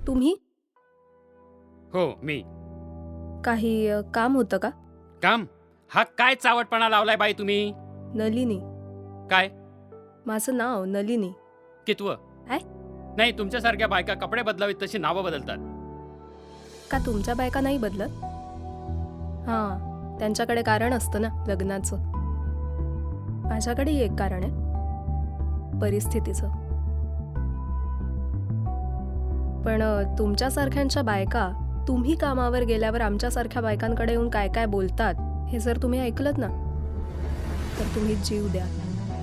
तुम्ही हो मी. काही काम होतं का? काम? हा काय चावटपणा लावलाय बाई तुम्ही? नलिनी. काय माझं नाव नलिनी. कितवं? काय? नाही, तुमच्यासारख्या बायका कपडे बदलावीत तशी नावं बदलतात. का तुमच्या बायका नाही बदलत? हां, त्यांच्याकडे कारण असतं ना लग्नाचं. माझ्याकडेही एक कारण आहे, परिस्थितीचं. पण तुमच्यासारख्यांच्या बायका तुम्ही कामावर गेल्यावर आमच्यासारख्या बायकांकडे येऊन काय काय बोलतात हे जर तुम्ही ऐकलत ना तर तुम्ही जीव द्या.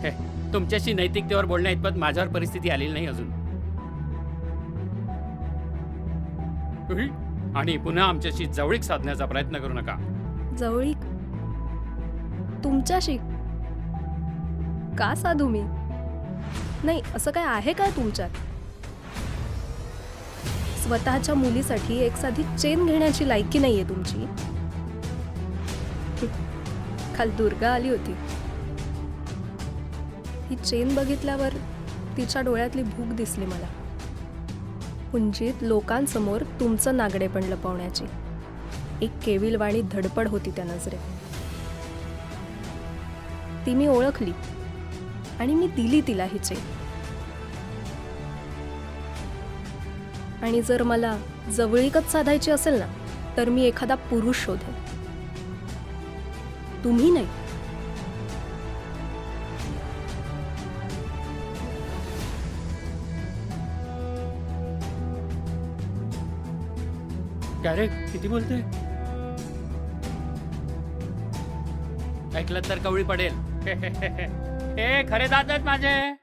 हे, तुमच्याशी नैतिकतेवर बोलण्या इतपत माझ्यावर परिस्थिती आलेली नाही अजून. उही, आणि पुन्हा आमच्याशी जवळीक साधण्याचा प्रयत्न करू नका. जवळीक? तुमच्याशी? का साधू मी? नाही, असं काय आहे काय तुमच्यात? स्वतःच्या मुलीसाठी एक साधी चेन घेण्याची लायकी नाहीये तुमची. काल दुर्गा आली होती. ही चेन बघितल्यावर तिच्या डोळ्यातली भूक दिसली मला. पुंजीत लोकांसमोर तुमचं नागडेपण लपवण्याची एक केविलवाणी धडपड होती त्या नजरेत. ती मी ओळखली आणि मी दिली तिला ही चेन. आणि जर मला जवळीकच साधायची असेल ना तर मी एखादा पुरुष शोधेन, तुम्ही नाही. काय रे, किती बोलते? ऐकलं तर कवळी पडेल. हे खरे दात आहेत माझे.